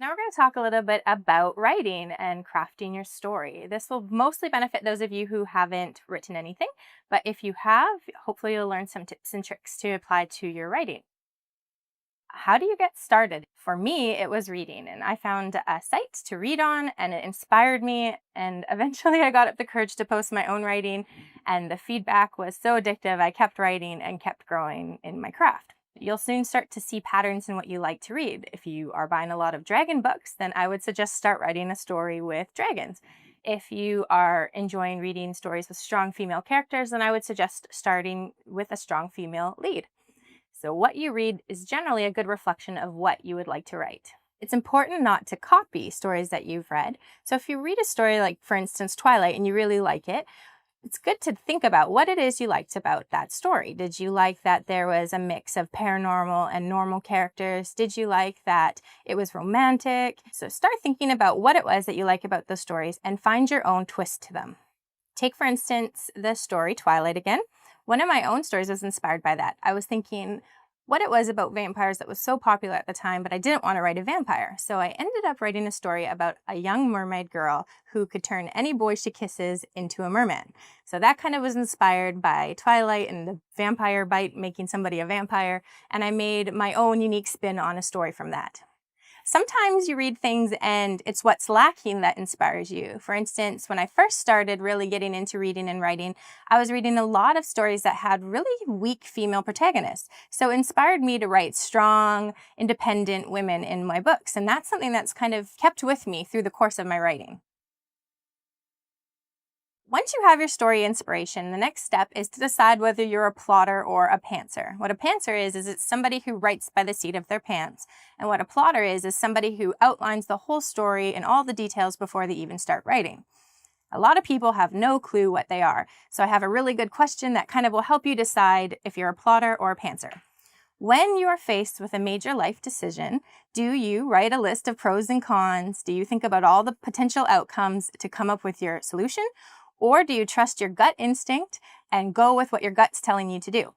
Now we're going to talk a little bit about writing and crafting your story. This will mostly benefit those of you who haven't written anything, but if you have, hopefully you'll learn some tips and tricks to apply to your writing. How do you get started? For me, it was reading, and I found a site to read on, and it inspired me, and eventually I got up the courage to post my own writing, and the feedback was so addictive, I kept writing and kept growing in my craft. You'll soon start to see patterns in what you like to read. If you are buying a lot of dragon books, then I would suggest start writing a story with dragons. If you are enjoying reading stories with strong female characters, then I would suggest starting with a strong female lead. So what you read is generally a good reflection of what you would like to write. It's important not to copy stories that you've read. So if you read a story like, for instance, Twilight, and you really like it, it's good to think about what it is you liked about that story. Did you like that there was a mix of paranormal and normal characters? Did you like that it was romantic? So start thinking about what it was that you like about the stories and find your own twist to them. Take, for instance, the story Twilight again. One of my own stories was inspired by that. I was thinking what it was about vampires that was so popular at the time, but I didn't want to write a vampire. So I ended up writing a story about a young mermaid girl who could turn any boy she kisses into a merman. So that kind of was inspired by Twilight and the vampire bite making somebody a vampire, and I made my own unique spin on a story from that. Sometimes you read things and it's what's lacking that inspires you. For instance, when I first started really getting into reading and writing, I was reading a lot of stories that had really weak female protagonists. So it inspired me to write strong, independent women in my books. And that's something that's kind of kept with me through the course of my writing. Once you have your story inspiration, the next step is to decide whether you're a plotter or a pantser. What a pantser is it's somebody who writes by the seat of their pants. And what a plotter is somebody who outlines the whole story and all the details before they even start writing. A lot of people have no clue what they are. So I have a really good question that kind of will help you decide if you're a plotter or a pantser. When you are faced with a major life decision, do you write a list of pros and cons? Do you think about all the potential outcomes to come up with your solution? Or do you trust your gut instinct and go with what your gut's telling you to do?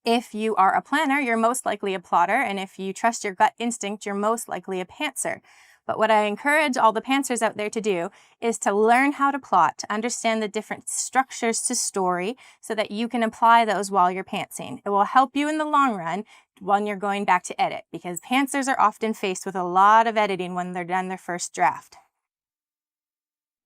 If you are a planner, you're most likely a plotter, and if you trust your gut instinct, you're most likely a pantser. But what I encourage all the pantsers out there to do is to learn how to plot, to understand the different structures to story so that you can apply those while you're pantsing. It will help you in the long run when you're going back to edit, because pantsers are often faced with a lot of editing when they're done their first draft.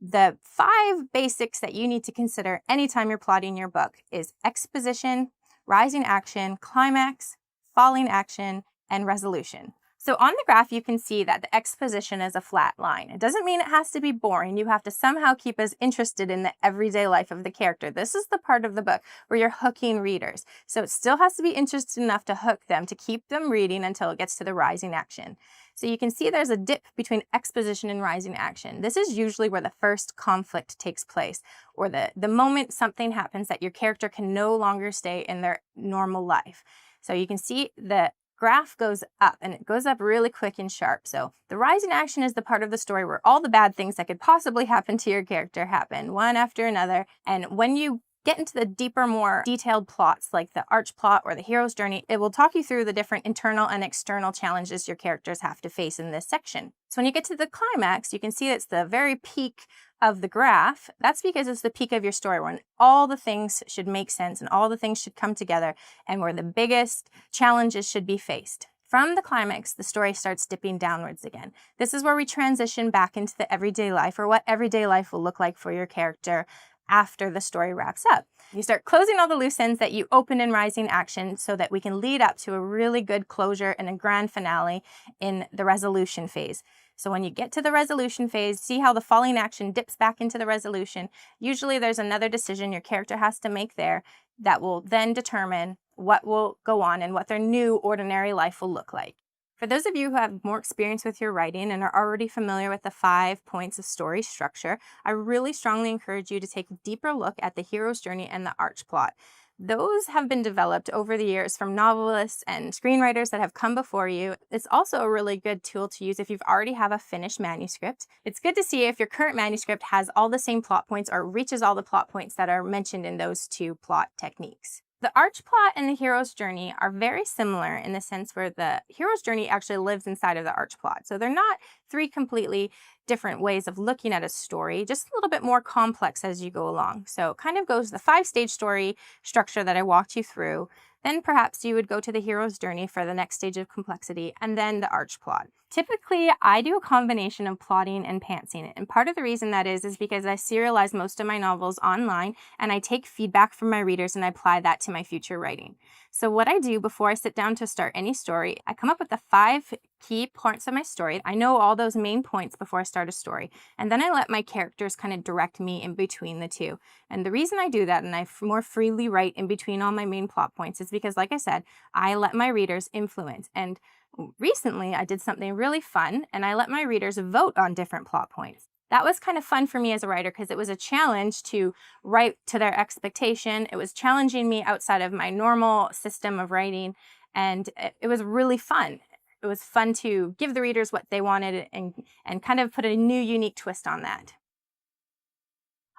The 5 basics that you need to consider anytime you're plotting your book is exposition, rising action, climax, falling action, and resolution. So on the graph, you can see that the exposition is a flat line. It doesn't mean it has to be boring. You have to somehow keep us interested in the everyday life of the character. This is the part of the book where you're hooking readers. So it still has to be interesting enough to hook them, to keep them reading until it gets to the rising action. So you can see there's a dip between exposition and rising action. This is usually where the first conflict takes place, or the moment something happens that your character can no longer stay in their normal life. So you can see the graph goes up, and it goes up really quick and sharp. So the rising action is the part of the story where all the bad things that could possibly happen to your character happen, one after another. And when you get into the deeper, more detailed plots like the arch plot or the hero's journey, it will talk you through the different internal and external challenges your characters have to face in this section. So when you get to the climax, you can see it's the very peak of the graph. That's because it's the peak of your story when all the things should make sense and all the things should come together and where the biggest challenges should be faced. From the climax, the story starts dipping downwards again. This is where we transition back into the everyday life, or what everyday life will look like for your character after the story wraps up. You start closing all the loose ends that you open in rising action so that we can lead up to a really good closure and a grand finale in the resolution phase. So when you get to the resolution phase, see how the falling action dips back into the resolution. Usually there's another decision your character has to make there that will then determine what will go on and what their new ordinary life will look like. For those of you who have more experience with your writing and are already familiar with the 5 points of story structure, I really strongly encourage you to take a deeper look at the hero's journey and the arch plot. Those have been developed over the years from novelists and screenwriters that have come before you. It's also a really good tool to use if you've already have a finished manuscript. It's good to see if your current manuscript has all the same plot points or reaches all the plot points that are mentioned in those 2 plot techniques. The arch plot and the hero's journey are very similar in the sense where the hero's journey actually lives inside of the arch plot. So they're not three completely different ways of looking at a story, just a little bit more complex as you go along. So it kind of goes the 5-stage story structure that I walked you through. Then perhaps you would go to the hero's journey for the next stage of complexity, and then the arch plot. Typically, I do a combination of plotting and pantsing. And part of the reason that is because I serialize most of my novels online, and I take feedback from my readers and I apply that to my future writing. So what I do before I sit down to start any story, I come up with the 5 key points of my story. I know all those main points before I start a story. And then I let my characters kind of direct me in between the two. And the reason I do that, and I more freely write in between all my main plot points, is because, like I said, I let my readers influence. And recently I did something really fun, and I let my readers vote on different plot points. That was kind of fun for me as a writer because it was a challenge to write to their expectation. It was challenging me outside of my normal system of writing, and it was really fun. It was fun to give the readers what they wanted and kind of put a new, unique twist on that.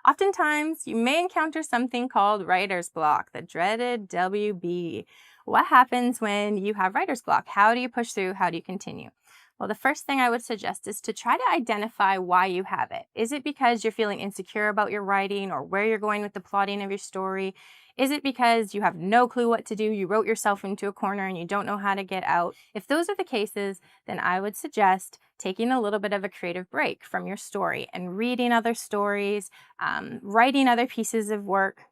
Oftentimes, you may encounter something called writer's block, the dreaded WB. What happens when you have writer's block? How do you push through? How do you continue? Well, the first thing I would suggest is to try to identify why you have it. Is it because you're feeling insecure about your writing or where you're going with the plotting of your story? Is it because you have no clue what to do? You wrote yourself into a corner and you don't know how to get out? If those are the cases, then I would suggest taking a little bit of a creative break from your story and reading other stories, writing other pieces of work.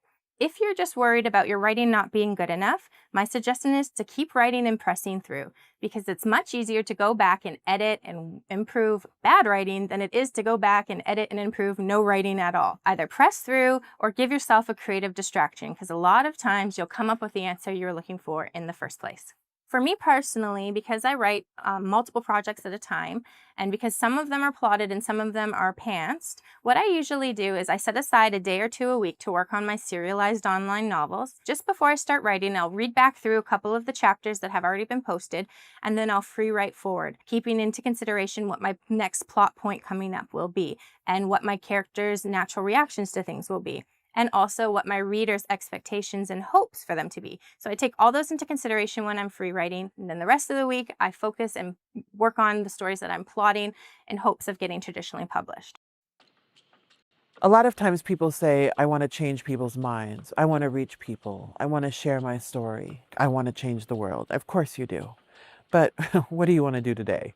If you're just worried about your writing not being good enough, my suggestion is to keep writing and pressing through, because it's much easier to go back and edit and improve bad writing than it is to go back and edit and improve no writing at all. Either press through or give yourself a creative distraction, because a lot of times you'll come up with the answer you're looking for in the first place. For me personally, because I write multiple projects at a time, and because some of them are plotted and some of them are pantsed, what I usually do is I set aside a day or two a week to work on my serialized online novels. Just before I start writing, I'll read back through a couple of the chapters that have already been posted, and then I'll free write forward, keeping into consideration what my next plot point coming up will be, and what my characters' natural reactions to things will be, and also what my readers' expectations and hopes for them to be. So I take all those into consideration when I'm free writing, and then the rest of the week I focus and work on the stories that I'm plotting in hopes of getting traditionally published. A lot of times people say, I want to change people's minds. I want to reach people. I want to share my story. I want to change the world. Of course you do. But what do you want to do today?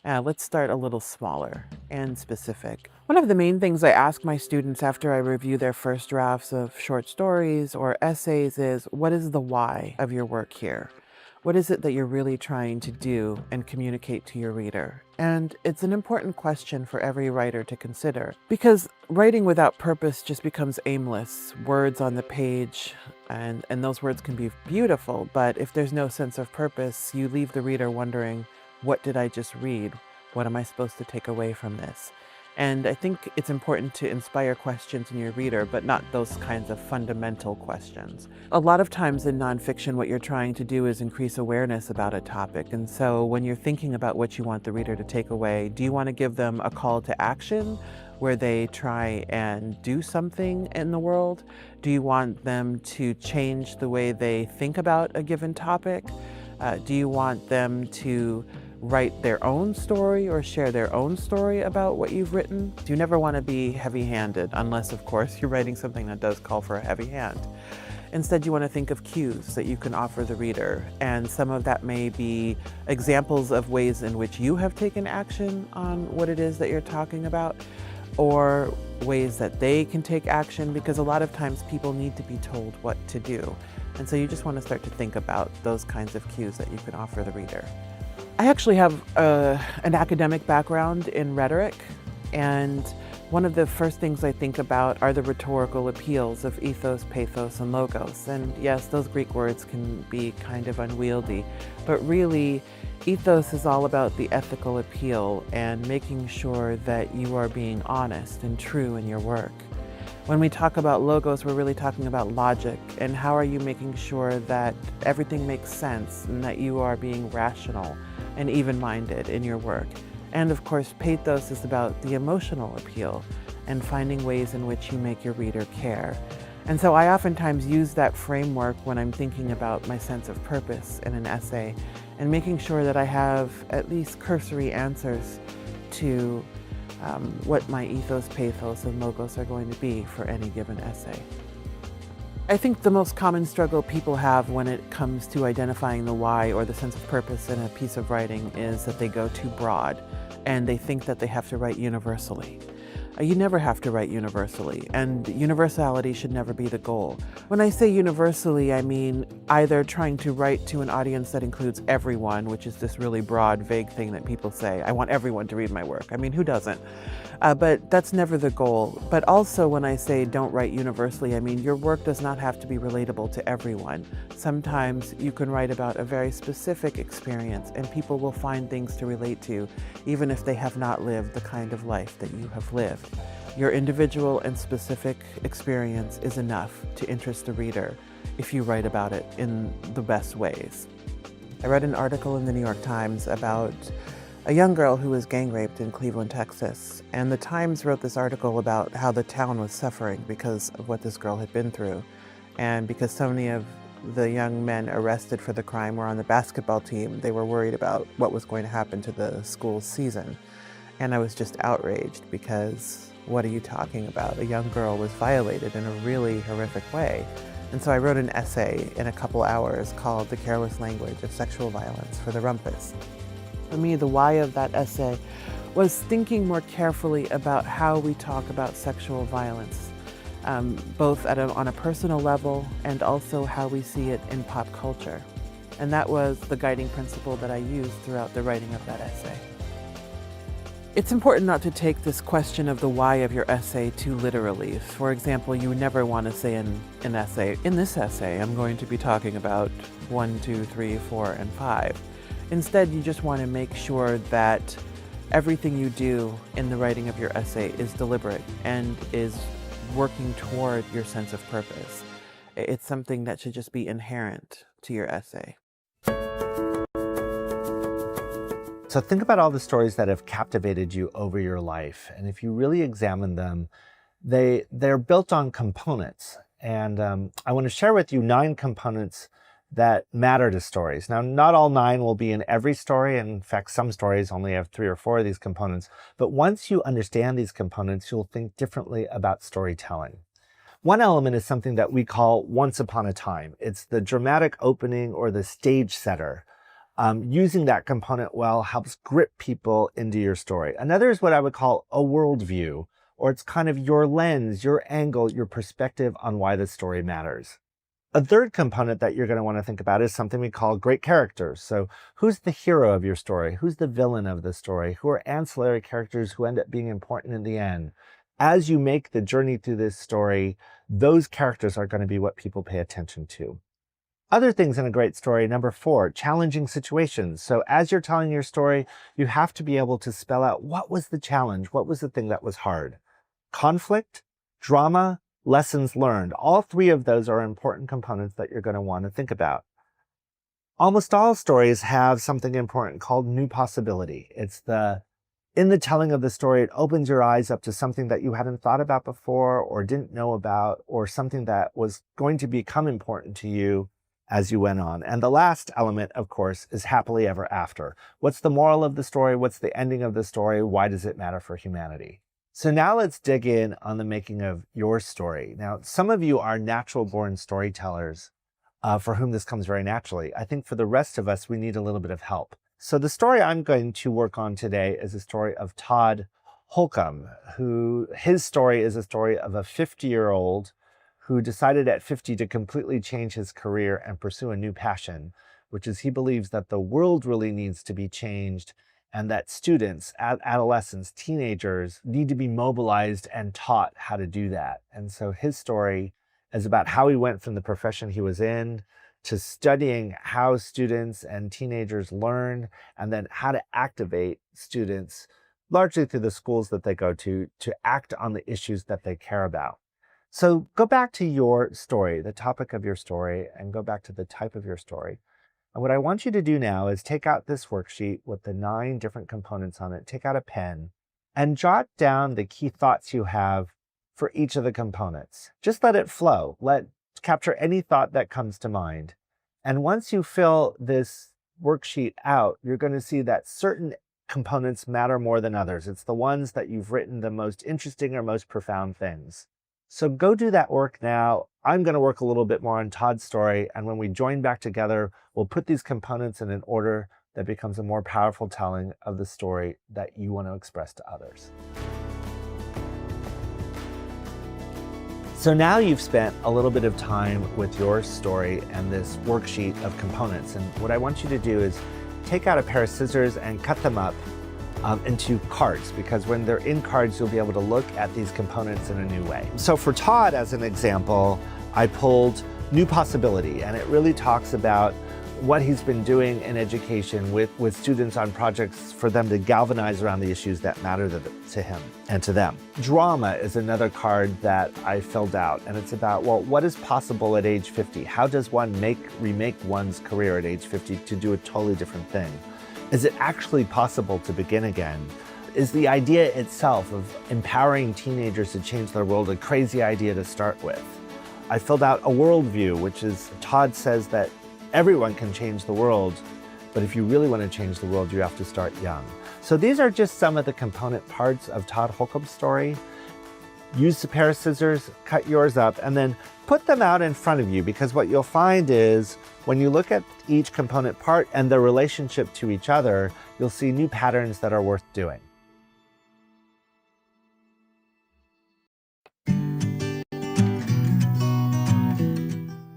Let's start a little smaller and specific. One of the main things I ask my students after I review their first drafts of short stories or essays is, what is the why of your work here? What is it that you're really trying to do and communicate to your reader? And it's an important question for every writer to consider, because writing without purpose just becomes aimless, words on the page, and those words can be beautiful, but if there's no sense of purpose, you leave the reader wondering, what did I just read? What am I supposed to take away from this? And I think it's important to inspire questions in your reader, but not those kinds of fundamental questions. A lot of times in nonfiction, what you're trying to do is increase awareness about a topic. And so when you're thinking about what you want the reader to take away, do you want to give them a call to action where they try and do something in the world? Do you want them to change the way they think about a given topic? Do you want them to write their own story or share their own story about what you've written? You never want to be heavy-handed, unless, of course, you're writing something that does call for a heavy hand. Instead, you want to think of cues that you can offer the reader, and some of that may be examples of ways in which you have taken action on what it is that you're talking about, or ways that they can take action, because a lot of times people need to be told what to do. And so you just want to start to think about those kinds of cues that you can offer the reader. I actually have an academic background in rhetoric, and one of the first things I think about are the rhetorical appeals of ethos, pathos, and logos. And yes, those Greek words can be kind of unwieldy, but really, ethos is all about the ethical appeal and making sure that you are being honest and true in your work. When we talk about logos, we're really talking about logic, and how are you making sure that everything makes sense and that you are being rational and even-minded in your work. And of course, pathos is about the emotional appeal and finding ways in which you make your reader care. And so I oftentimes use that framework when I'm thinking about my sense of purpose in an essay and making sure that I have at least cursory answers to what my ethos, pathos, and logos are going to be for any given essay. I think the most common struggle people have when it comes to identifying the why or the sense of purpose in a piece of writing is that they go too broad and they think that they have to write universally. You never have to write universally, and universality should never be the goal. When I say universally, I mean either trying to write to an audience that includes everyone, which is this really broad, vague thing that people say, I want everyone to read my work. I mean, who doesn't? But that's never the goal. But also when I say don't write universally, I mean your work does not have to be relatable to everyone. Sometimes you can write about a very specific experience and people will find things to relate to, even if they have not lived the kind of life that you have lived. Your individual and specific experience is enough to interest the reader if you write about it in the best ways. I read an article in the New York Times about a young girl who was gang raped in Cleveland, Texas, and the Times wrote this article about how the town was suffering because of what this girl had been through, and because so many of the young men arrested for the crime were on the basketball team, they were worried about what was going to happen to the school's season. And I was just outraged because what are you talking about? A young girl was violated in a really horrific way. And so I wrote an essay in a couple hours called The Careless Language of Sexual Violence for the Rumpus. For me, the why of that essay was thinking more carefully about how we talk about sexual violence, both on a personal level and also how we see it in pop culture. And that was the guiding principle that I used throughout the writing of that essay. It's important not to take this question of the why of your essay too literally. For example, you never want to say in an essay, in this essay, I'm going to be talking about 1, 2, 3, 4, and 5. Instead, you just want to make sure that everything you do in the writing of your essay is deliberate and is working toward your sense of purpose. It's something that should just be inherent to your essay. So think about all the stories that have captivated you over your life. And if you really examine them, they're built on components. And I want to share with you 9 components that matter to stories. Now, not all 9 will be in every story. In fact, some stories only have 3 or 4 of these components. But once you understand these components, you'll think differently about storytelling. One element is something that we call once upon a time. It's the dramatic opening or the stage setter. Using that component well helps grip people into your story. Another is what I would call a worldview, or it's kind of your lens, your angle, your perspective on why the story matters. A third component that you're going to want to think about is something we call great characters. So who's the hero of your story? Who's the villain of the story? Who are ancillary characters who end up being important in the end? As you make the journey through this story, those characters are going to be what people pay attention to. Other things in a great story, number 4, challenging situations. So as you're telling your story, you have to be able to spell out what was the challenge, what was the thing that was hard. Conflict, drama, lessons learned. All 3 of those are important components that you're going to want to think about. Almost all stories have something important called new possibility. It's in the telling of the story, it opens your eyes up to something that you hadn't thought about before or didn't know about, or something that was going to become important to you as you went on. And the last element, of course, is happily ever after. What's the moral of the story? What's the ending of the story? Why does it matter for humanity? So now let's dig in on the making of your story. Now, some of you are natural-born storytellers for whom this comes very naturally. I think for the rest of us, we need a little bit of help. So the story I'm going to work on today is a story of Todd Holcomb, his story is a story of a 50-year-old who decided at 50 to completely change his career and pursue a new passion, which is he believes that the world really needs to be changed and that students, adolescents, teenagers need to be mobilized and taught how to do that. And so his story is about how he went from the profession he was in to studying how students and teenagers learn, and then how to activate students, largely through the schools that they go to act on the issues that they care about. So go back to your story, the topic of your story, and go back to the type of your story. And what I want you to do now is take out this worksheet with the 9 different components on it, take out a pen, and jot down the key thoughts you have for each of the components. Just let it flow. Capture any thought that comes to mind. And once you fill this worksheet out, you're going to see that certain components matter more than others. It's the ones that you've written the most interesting or most profound things. So go do that work now. I'm going to work a little bit more on Todd's story, and when we join back together, we'll put these components in an order that becomes a more powerful telling of the story that you want to express to others. So now you've spent a little bit of time with your story and this worksheet of components. And what I want you to do is take out a pair of scissors and cut them up into cards, because when they're in cards, you'll be able to look at these components in a new way. So for Todd, as an example, I pulled New Possibility, and it really talks about what he's been doing in education with students on projects for them to galvanize around the issues that matter to him and to them. Drama is another card that I filled out, and it's about, well, what is possible at age 50? How does one remake one's career at age 50 to do a totally different thing? Is it actually possible to begin again? Is the idea itself of empowering teenagers to change their world a crazy idea to start with? I filled out a worldview, which is, Todd says that everyone can change the world, but if you really want to change the world, you have to start young. So these are just some of the component parts of Todd Holcomb's story. Use a pair of scissors, cut yours up, and then put them out in front of you, because what you'll find is when you look at each component part and their relationship to each other, you'll see new patterns that are worth doing.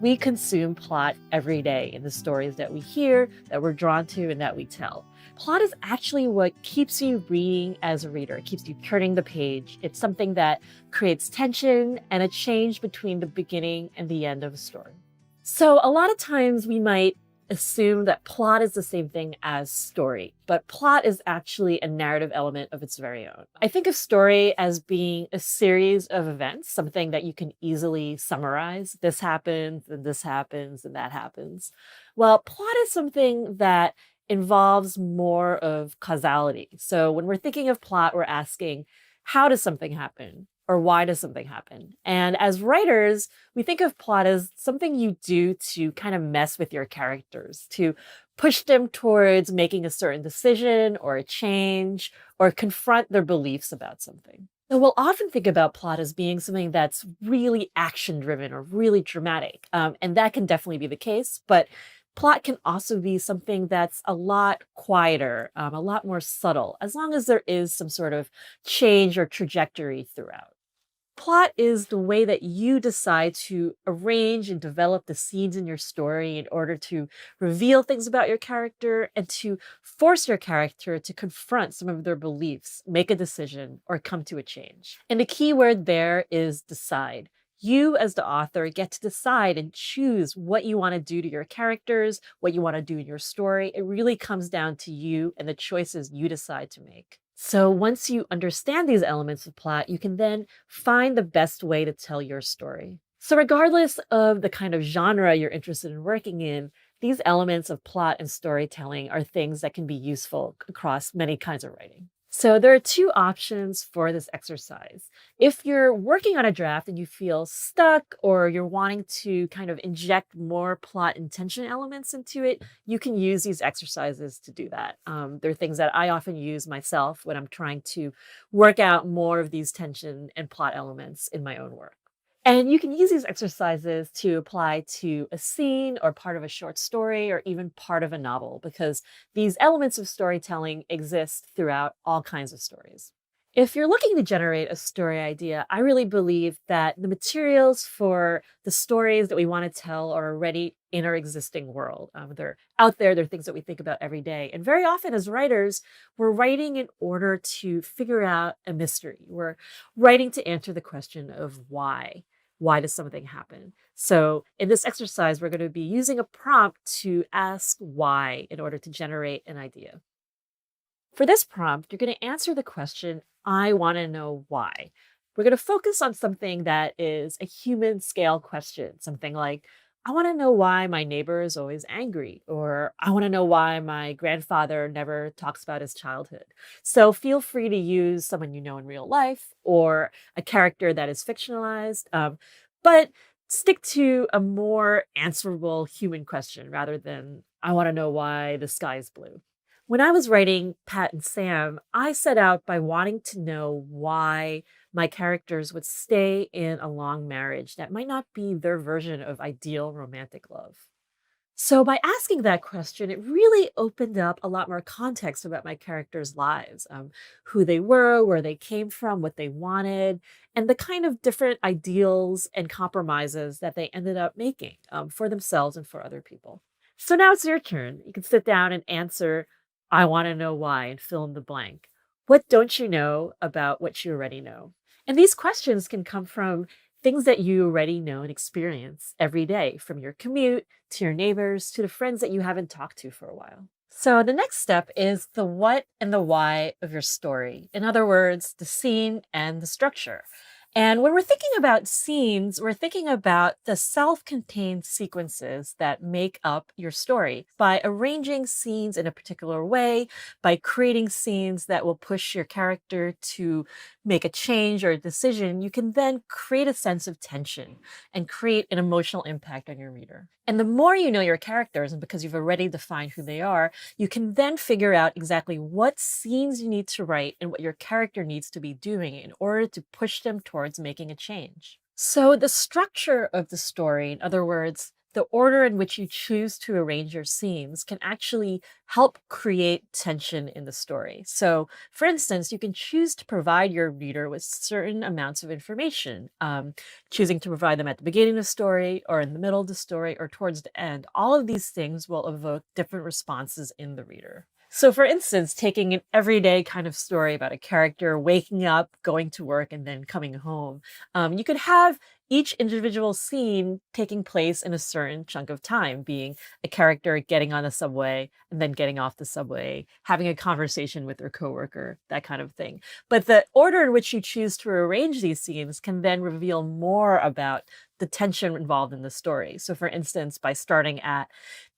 We consume plot every day in the stories that we hear, that we're drawn to, and that we tell. Plot is actually what keeps you reading as a reader. It keeps you turning the page. It's something that creates tension and a change between the beginning and the end of a story. So a lot of times we might assume that plot is the same thing as story, but plot is actually a narrative element of its very own. I think of story as being a series of events, something that you can easily summarize. This happens, and this happens, and that happens. Well, plot is something that involves more of causality. So when we're thinking of plot, we're asking, how does something happen? Or why does something happen? And as writers, we think of plot as something you do to kind of mess with your characters, to push them towards making a certain decision or a change, or confront their beliefs about something. Now, we'll often think about plot as being something that's really action-driven or really dramatic, and that can definitely be the case, but plot can also be something that's a lot quieter, a lot more subtle, as long as there is some sort of change or trajectory throughout. Plot is the way that you decide to arrange and develop the scenes in your story in order to reveal things about your character and to force your character to confront some of their beliefs, make a decision, or come to a change. And the key word there is decide. You, as the author, get to decide and choose what you want to do to your characters, what you want to do in your story. It really comes down to you and the choices you decide to make. So once you understand these elements of plot, you can then find the best way to tell your story. So regardless of the kind of genre you're interested in working in, these elements of plot and storytelling are things that can be useful across many kinds of writing. So there are two options for this exercise. If you're working on a draft and you feel stuck, or you're wanting to kind of inject more plot and tension elements into it, you can use these exercises to do that. They're things that I often use myself when I'm trying to work out more of these tension and plot elements in my own work. And you can use these exercises to apply to a scene or part of a short story or even part of a novel, because these elements of storytelling exist throughout all kinds of stories. If you're looking to generate a story idea, I really believe that the materials for the stories that we want to tell are already in our existing world. They're out there, they're things that we think about every day. And very often as writers, we're writing in order to figure out a mystery. We're writing to answer the question of why. Why does something happen? So in this exercise, we're going to be using a prompt to ask why in order to generate an idea. For this prompt, you're going to answer the question, I want to know why. We're going to focus on something that is a human scale question, something like, I want to know why my neighbor is always angry, or I want to know why my grandfather never talks about his childhood. So feel free to use someone you know in real life or a character that is fictionalized, but stick to a more answerable human question rather than, I want to know why the sky is blue. When I was writing Pat and Sam, I set out by wanting to know why my characters would stay in a long marriage that might not be their version of ideal romantic love. So, by asking that question, it really opened up a lot more context about my characters' lives, who they were, where they came from, what they wanted, and the kind of different ideals and compromises that they ended up making for themselves and for other people. So, now it's your turn. You can sit down and answer, I want to know why, and fill in the blank. What don't you know about what you already know? And these questions can come from things that you already know and experience every day, from your commute to your neighbors to the friends that you haven't talked to for a while. So, the next step is the what and the why of your story. In other words, the scene and the structure. And when we're thinking about scenes, we're thinking about the self contained sequences that make up your story. By arranging scenes in a particular way, by creating scenes that will push your character to make a change or a decision, you can then create a sense of tension and create an emotional impact on your reader. And the more you know your characters, and because you've already defined who they are, you can then figure out exactly what scenes you need to write and what your character needs to be doing in order to push them towards making a change. So, the structure of the story, in other words, the order in which you choose to arrange your scenes, can actually help create tension in the story. So, for instance, you can choose to provide your reader with certain amounts of information, choosing to provide them at the beginning of the story, or in the middle of the story, or towards the end. All of these things will evoke different responses in the reader. So, for instance, taking an everyday kind of story about a character waking up, going to work, and then coming home, you could have each individual scene taking place in a certain chunk of time, being a character getting on the subway and then getting off the subway, having a conversation with their coworker, that kind of thing. But the order in which you choose to arrange these scenes can then reveal more about the tension involved in the story. So, for instance, by starting at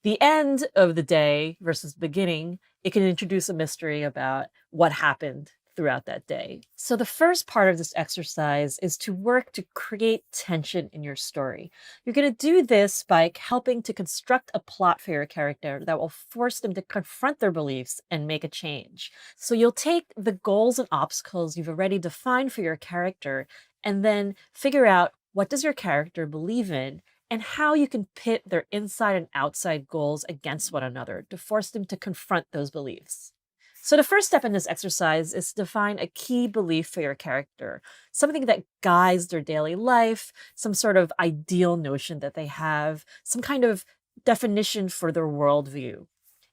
the end of the day versus the beginning, it can introduce a mystery about what happened throughout that day. So, the first part of this exercise is to work to create tension in your story. You're going to do this by helping to construct a plot for your character that will force them to confront their beliefs and make a change. So, you'll take the goals and obstacles you've already defined for your character and then figure out, what does your character believe in, and how you can pit their inside and outside goals against one another to force them to confront those beliefs. So, the first step in this exercise is to define a key belief for your character, something that guides their daily life, some sort of ideal notion that they have, some kind of definition for their worldview.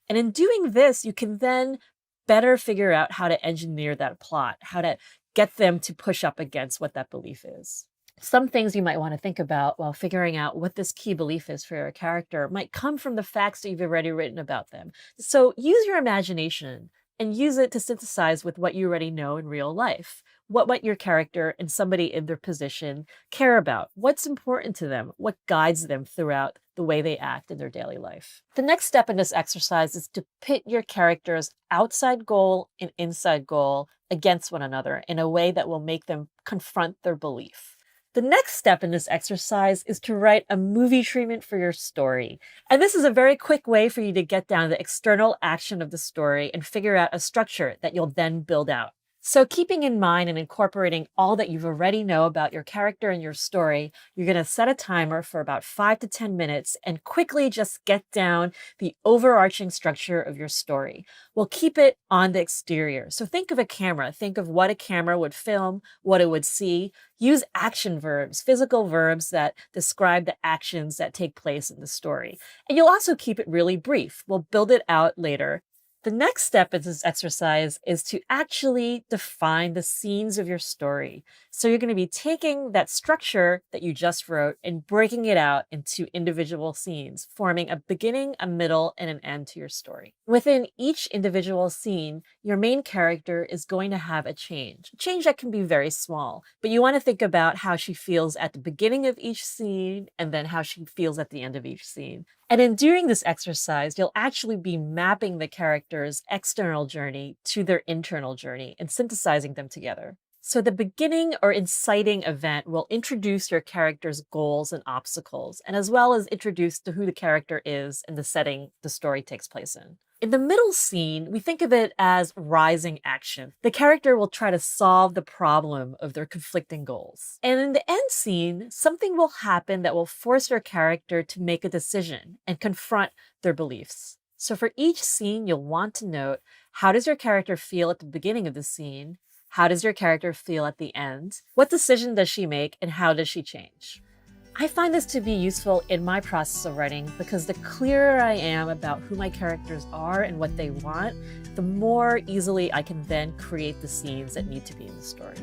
And in doing this, you can then better figure out how to engineer that plot, how to get them to push up against what that belief is. Some things you might want to think about while figuring out what this key belief is for your character might come from the facts that you've already written about them. So use your imagination and use it to synthesize with what you already know in real life. What might your character and somebody in their position care about? What's important to them? What guides them throughout the way they act in their daily life? The next step in this exercise is to pit your character's outside goal and inside goal against one another in a way that will make them confront their belief. The next step in this exercise is to write a movie treatment for your story. And this is a very quick way for you to get down the external action of the story and figure out a structure that you'll then build out. So, keeping in mind and incorporating all that you already know about your character and your story, you're going to set a timer for about 5 to 10 minutes and quickly just get down the overarching structure of your story. We'll keep it on the exterior. So, think of a camera. Think of what a camera would film, what it would see. Use action verbs, physical verbs that describe the actions that take place in the story. And you'll also keep it really brief. We'll build it out later. The next step in this exercise is to actually define the scenes of your story. So you're going to be taking that structure that you just wrote and breaking it out into individual scenes, forming a beginning, a middle, and an end to your story. Within each individual scene, your main character is going to have a change that can be very small, but you want to think about how she feels at the beginning of each scene and then how she feels at the end of each scene. And in doing this exercise, you'll actually be mapping the character's external journey to their internal journey and synthesizing them together. So the beginning or inciting event will introduce your character's goals and obstacles, and as well as introduce to who the character is and the setting the story takes place in. In the middle scene, we think of it as rising action. The character will try to solve the problem of their conflicting goals. And in the end scene, something will happen that will force your character to make a decision and confront their beliefs. So for each scene, you'll want to note, how does your character feel at the beginning of the scene? How does your character feel at the end? What decision does she make, and how does she change? I find this to be useful in my process of writing because the clearer I am about who my characters are and what they want, the more easily I can then create the scenes that need to be in the story.